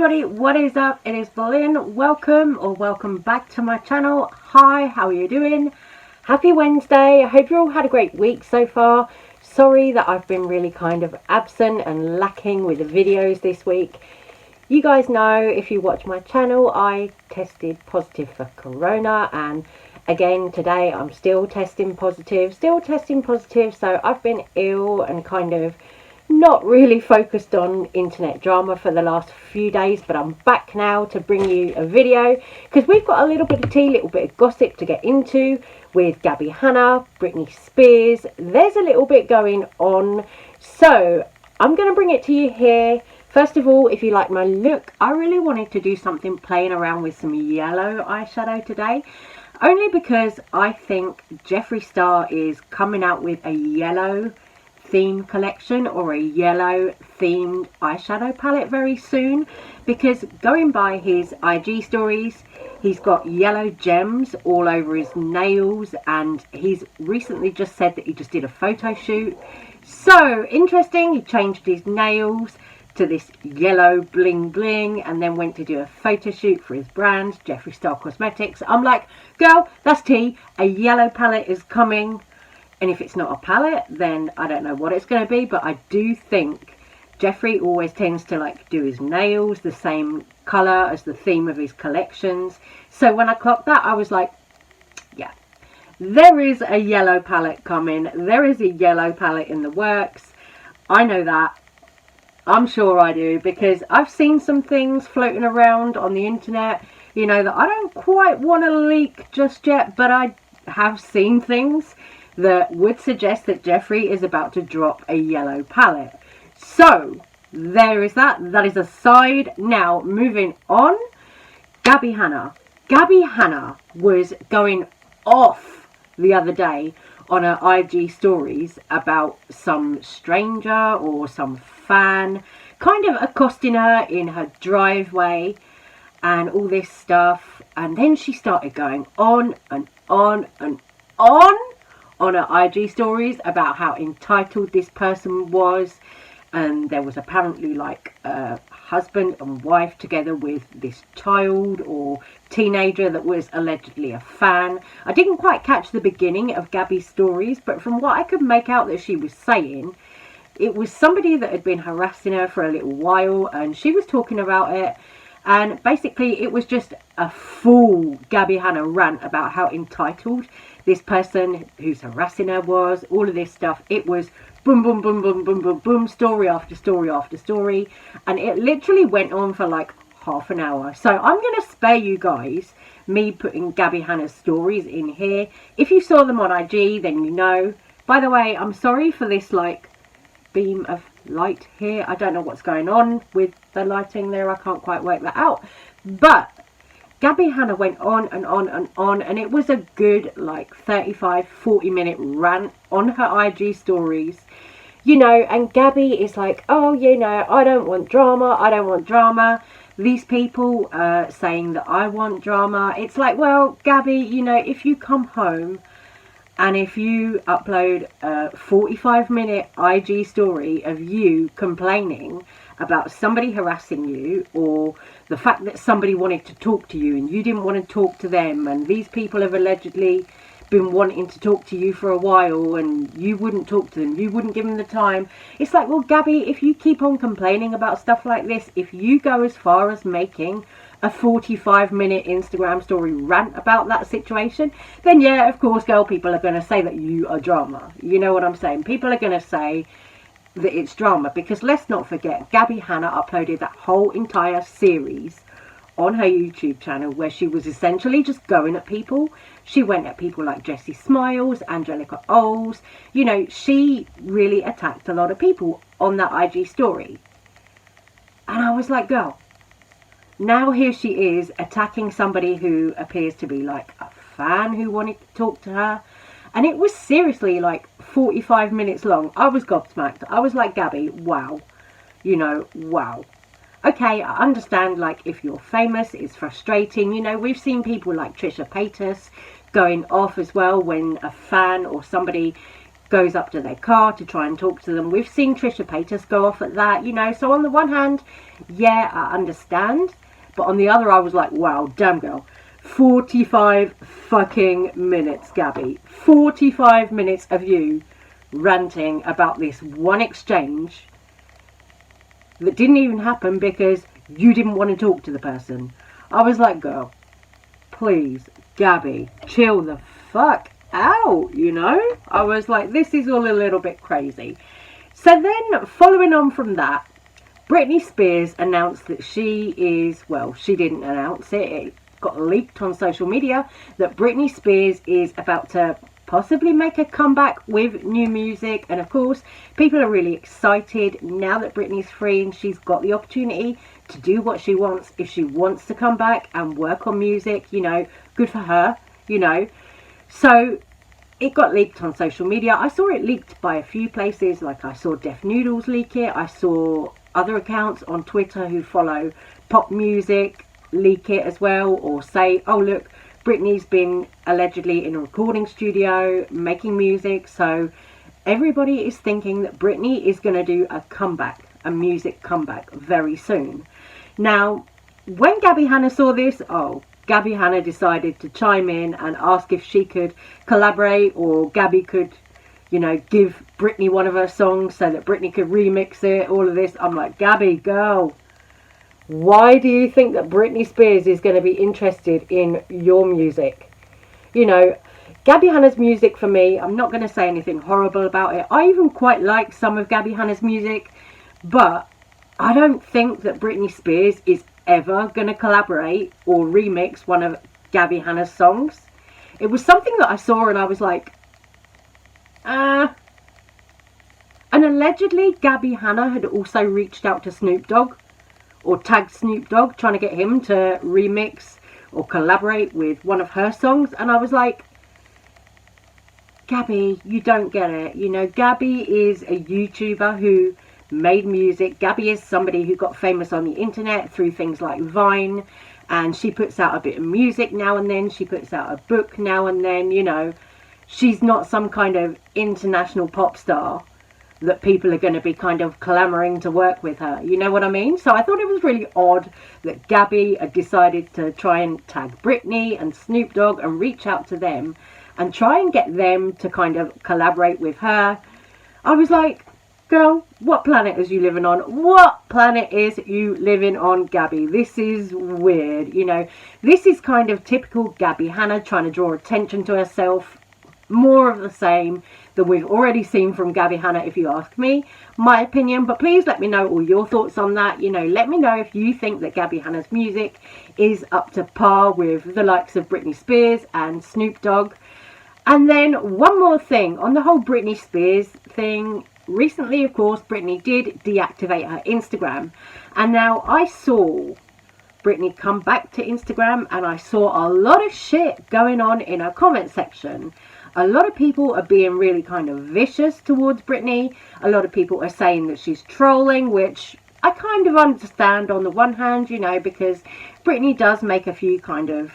everybody, what is up? It is Berlin. Welcome back to my channel. Hi, how are you doing? Happy Wednesday. I hope you all had a great week so far. Sorry that I've been really kind of absent and lacking with the videos this week. You guys know, if you watch my channel, I tested positive for corona, and again today I'm still testing positive, so I've been ill and kind of not really focused on internet drama for the last few days, but I'm back now to bring you a video because we've got a little bit of tea, little bit of gossip to get into with Gabbie Hanna, Britney Spears. There's a little bit going on, so I'm going to bring it to you here. First of all, if you like my look, I really wanted to do something playing around with some yellow eyeshadow today, only because I think Jeffree Star is coming out with a yellow theme collection or a yellow themed eyeshadow palette very soon, because going by his IG stories, he's got yellow gems all over his nails, and he's recently just said that he just did a photo shoot. So interesting, he changed his nails to this yellow bling bling and then went to do a photo shoot for his brand Jeffree Star Cosmetics. I'm like, girl, that's tea. A yellow palette is coming. And if it's not a palette, then I don't know what it's going to be. But I do think Jeffree always tends to like do his nails the same colour as the theme of his collections. So when I clocked that, I was like, yeah, there is a yellow palette coming. There is a yellow palette in the works. I know that. I'm sure I do, because I've seen some things floating around on the internet, you know, that I don't quite want to leak just yet. But I have seen things that would suggest that Jeffree is about to drop a yellow palette. So there is that. That is a side. Now moving on, Gabbie Hanna. Gabbie Hanna was going off the other day on her IG stories about some stranger or some fan kind of accosting her in her driveway and all this stuff. And then she started going on and on and on her IG stories about how entitled this person was, and there was apparently like a husband and wife together with this child or teenager that was allegedly a fan. I didn't quite catch the beginning of Gabbie's stories, but from what I could make out that she was saying, it was somebody that had been harassing her for a little while, and she was talking about it. And basically it was just a full Gabbie Hanna rant about how entitled this person who's harassing her was, all of this stuff. It was boom, boom, boom, boom, boom, boom, boom, story after story after story. And it literally went on for like half an hour. So I'm going to spare you guys me putting Gabbie Hanna's stories in here. If you saw them on IG, then you know. By the way, I'm sorry for this like beam of light here. I don't know what's going on with the lighting there. I can't quite work that out. But Gabbie Hanna went on and on and on, and it was a good like 35-40 minute rant on her IG stories, you know. And Gabbie is like, oh, you know, I don't want drama. These people saying that I want drama. It's like, well, Gabbie, you know, if you come home and if you upload a 45-minute IG story of you complaining about somebody harassing you, or the fact that somebody wanted to talk to you and you didn't want to talk to them, and these people have allegedly been wanting to talk to you for a while and you wouldn't talk to them, you wouldn't give them the time. It's like, well, Gabbie, if you keep on complaining about stuff like this, if you go as far as making a 45-minute Instagram story rant about that situation, then yeah, of course, girl, people are going to say that you are drama. You know what I'm saying? People are going to say that it's drama, because let's not forget, Gabbie Hanna uploaded that whole entire series on her YouTube channel where she was essentially just going at people. She went at people like Jessie Smiles, Angelica Oles. You know, she really attacked a lot of people on that IG story. And I was like, girl, now here she is attacking somebody who appears to be like a fan who wanted to talk to her. And it was seriously like 45 minutes long. I was gobsmacked. I was like, Gabbie, wow. You know, wow. Okay, I understand, like, if you're famous, it's frustrating. You know, we've seen people like Trisha Paytas going off as well when a fan or somebody goes up to their car to try and talk to them. We've seen Trisha Paytas go off at that, you know. So on the one hand, yeah, I understand. But on the other, I was like, wow, damn girl. 45 fucking minutes, Gabbie. 45 minutes of you ranting about this one exchange that didn't even happen because you didn't want to talk to the person. I was like, girl, please, Gabbie, chill the fuck out, you know? I was like, this is all a little bit crazy. So then, following on from that, Britney Spears announced that she is, well, she didn't announce it, it got leaked on social media, that Britney Spears is about to possibly make a comeback with new music. And of course, people are really excited now that Britney's free and she's got the opportunity to do what she wants. If she wants to come back and work on music, you know, good for her, you know. So it got leaked on social media. I saw it leaked by a few places, like I saw Def Noodles leak it. I saw other accounts on Twitter who follow pop music leak it as well, or say, oh look, Britney's been allegedly in a recording studio making music. So everybody is thinking that Britney is going to do a comeback, a music comeback very soon. Now, when Gabbie Hanna saw this, Gabbie Hanna decided to chime in and ask if she could collaborate, or Gabbie could, you know, give Britney one of her songs so that Britney could remix it, all of this. I'm like, Gabbie, girl, why do you think that Britney Spears is going to be interested in your music? You know, Gabbie Hanna's music for me, I'm not going to say anything horrible about it. I even quite like some of Gabbie Hanna's music, but I don't think that Britney Spears is ever going to collaborate or remix one of Gabbie Hanna's songs. It was something that I saw and I was like, And allegedly Gabbie Hanna had also reached out to Snoop Dogg, or tagged Snoop Dogg, trying to get him to remix or collaborate with one of her songs. And I was like, Gabbie, you don't get it. You know, Gabbie is a YouTuber who made music. Gabbie is somebody who got famous on the internet through things like Vine, and she puts out a bit of music now and then. She puts out a book now and then, you know. She's not some kind of international pop star that people are going to be kind of clamoring to work with her. You know what I mean? So I thought it was really odd that Gabbie had decided to try and tag Britney and Snoop Dogg and reach out to them and try and get them to kind of collaborate with her. I was like, girl, what planet is you living on? What planet is you living on, Gabbie? This is weird, you know. This is kind of typical Gabbie Hanna trying to draw attention to herself. More of the same that we've already seen from Gabbie Hanna, if you ask me, my opinion. But please let me know all your thoughts on that. You know, let me know if you think that Gabbie Hanna's music is up to par with the likes of Britney Spears and Snoop Dogg. And then one more thing on the whole Britney Spears thing. Recently, of course, Britney did deactivate her Instagram. And now I saw Britney come back to Instagram and I saw a lot of shit going on in her comment section. A lot of people are being really kind of vicious towards Britney. A lot of people are saying that she's trolling, which I kind of understand on the one hand, you know, because Britney does make a few kind of,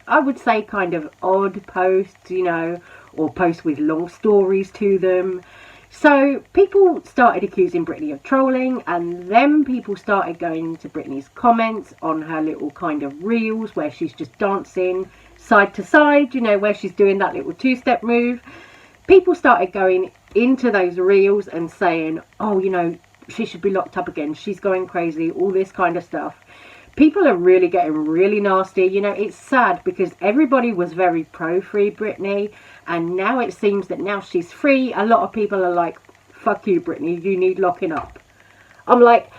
I would say, kind of odd posts, you know, or posts with long stories to them. So people started accusing Britney of trolling, and then people started going into Britney's comments on her little kind of reels where she's just dancing side to side, you know, where she's doing that little two-step move. People started going into those reels and saying, oh, you know, she should be locked up again, she's going crazy, all this kind of stuff. People are really getting really nasty. You know, it's sad because everybody was very pro-free Britney, and now it seems that now she's free, a lot of people are like, fuck you, Britney, you need locking up. I'm like,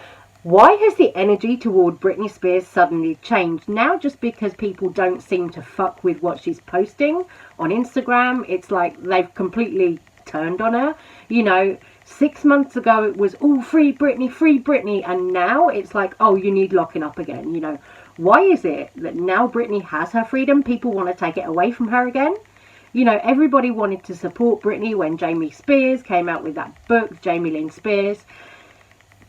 why has the energy toward Britney Spears suddenly changed now just because people don't seem to fuck with what she's posting on Instagram? It's like they've completely turned on her. You know, 6 months ago it was, oh, free Britney, and now it's like, oh, you need locking up again. You know, why is it that now Britney has her freedom, people want to take it away from her again? You know, everybody wanted to support Britney when Jamie Spears came out with that book, Jamie Lynn Spears.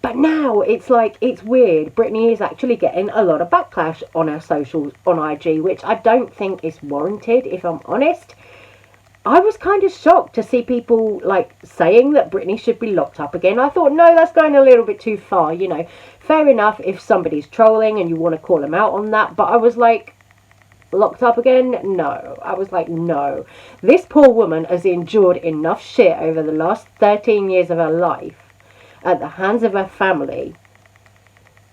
But now it's like, it's weird. Britney is actually getting a lot of backlash on her socials, on IG, which I don't think is warranted, if I'm honest. I was kind of shocked to see people like saying that Britney should be locked up again. I thought, no, that's going a little bit too far, you know. Fair enough if somebody's trolling and you want to call them out on that. But I was like, locked up again? No. I was like, no. This poor woman has endured enough shit over the last 13 years of her life at the hands of her family.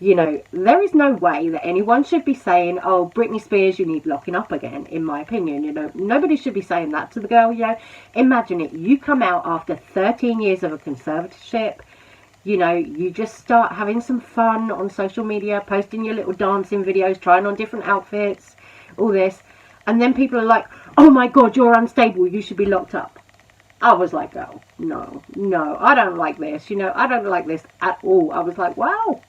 You know, there is no way that anyone should be saying, oh, Britney Spears, you need locking up again, in my opinion. You know, nobody should be saying that to the girl, you know. Imagine it. You come out after 13 years of a conservatorship. You know, you just start having some fun on social media, posting your little dancing videos, trying on different outfits, all this. And then people are like, oh my God, you're unstable. You should be locked up. I was like, oh, no, I don't like this. You know, I don't like this at all. I was like, wow.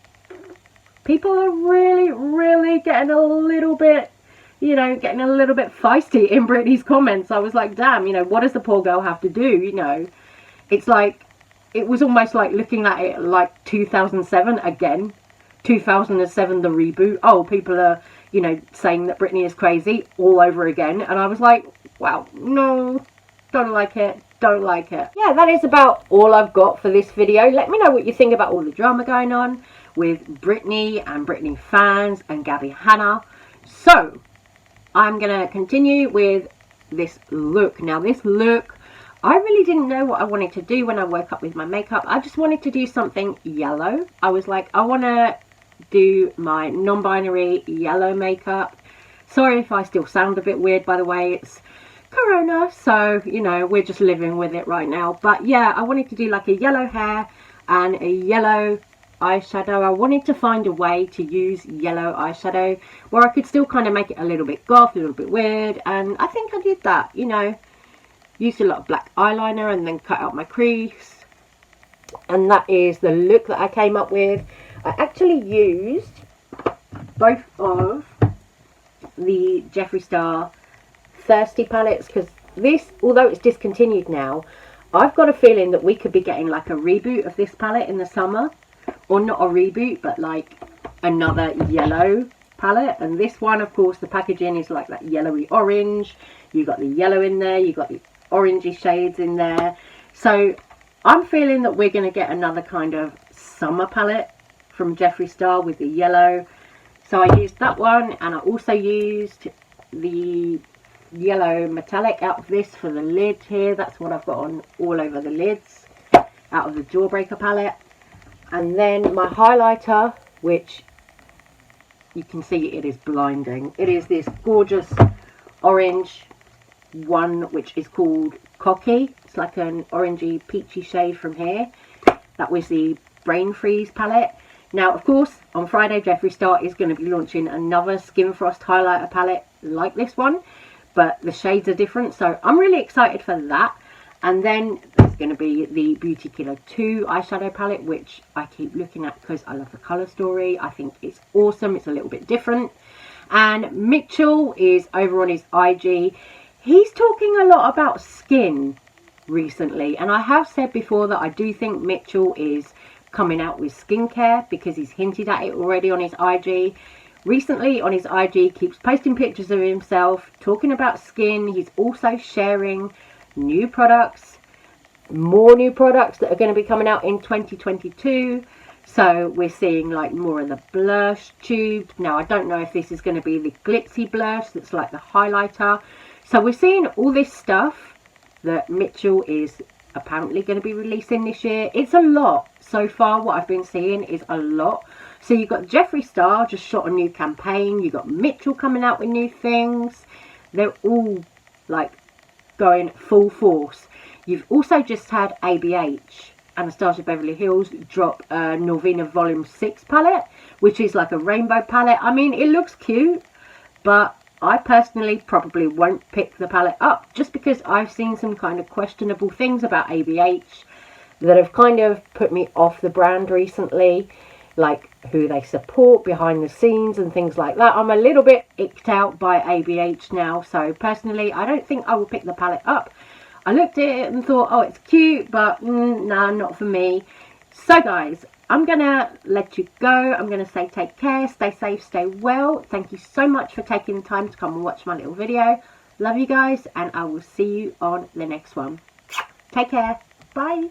People are really getting a little bit, you know, getting a little bit feisty in Britney's comments. I was like, damn, you know, what does the poor girl have to do, you know? It's like, it was almost like looking at it like 2007 again. 2007, the reboot. Oh, people are, you know, saying that Britney is crazy all over again. And I was like, wow, no, don't like it. Don't like it. Yeah, that is about all I've got for this video. Let me know what you think about all the drama going on with Britney and Britney fans and Gabbie Hanna. So, I'm going to continue with this look. Now, this look, I really didn't know what I wanted to do when I woke up with my makeup. I just wanted to do something yellow. I was like, I want to do my non-binary yellow makeup. Sorry if I still sound a bit weird, by the way. It's Corona, so, you know, we're just living with it right now. But yeah, I wanted to do like a yellow hair and a yellow eyeshadow. I wanted to find a way to use yellow eyeshadow where I could still kind of make it a little bit goth, a little bit weird, and I think I did that, you know. Used a lot of black eyeliner and then cut out my crease, and that is the look that I came up with. I actually used both of the Jeffree Star Thirsty palettes because this, although it's discontinued now, I've got a feeling that we could be getting like a reboot of this palette in the summer. Or not a reboot, but like another yellow palette. And this one, of course, the packaging is like that yellowy orange. You got the yellow in there. You got the orangey shades in there. So I'm feeling that we're going to get another kind of summer palette from Jeffree Star with the yellow. So I used that one, and I also used the yellow metallic out of this for the lid here. That's what I've got on all over the lids out of the Jawbreaker palette. And then my highlighter, which you can see it is blinding. It is this gorgeous orange one, which is called Cocky. It's like an orangey peachy shade from here. That was the Brain Freeze palette. Now, of course, on Friday, Jeffree Star is going to be launching another Skin Frost highlighter palette like this one. But the shades are different, so I'm really excited for that. And then there's going to be the Beauty Killer 2 eyeshadow palette, which I keep looking at because I love the colour story. I think it's awesome. It's a little bit different. And Mitchell is over on his IG. He's talking a lot about skin recently. And I have said before that I do think Mitchell is coming out with skincare because he's hinted at it already on his IG. Recently on his IG, keeps posting pictures of himself, talking about skin. He's also sharing new products, more new products that are going to be coming out in 2022. So we're seeing like more of the blush tube. Now I don't know if this is going to be the glitzy blush that's like the highlighter. So we're seeing all this stuff that Mitchell is apparently going to be releasing this year. It's a lot. So far what I've been seeing is a lot. So you've got Jeffree Star just shot a new campaign. You've got Mitchell coming out with new things. They're all like going full force. You've also just had ABH, Anastasia Beverly Hills, drop a Norvina Volume 6 palette, which is like a rainbow palette. I mean, it looks cute, but I personally probably won't pick the palette up just because I've seen some kind of questionable things about ABH that have kind of put me off the brand recently, like who they support behind the scenes and things like that. I'm a little bit icked out by ABH now, so personally I don't think I will pick the palette up. I looked at it and thought, oh, it's cute, but nah, not for me. So guys, I'm gonna let you go. I'm gonna say take care, stay safe, stay well. Thank you so much for taking the time to come and watch my little video. Love you guys, and I will see you on the next one. Take care. Bye.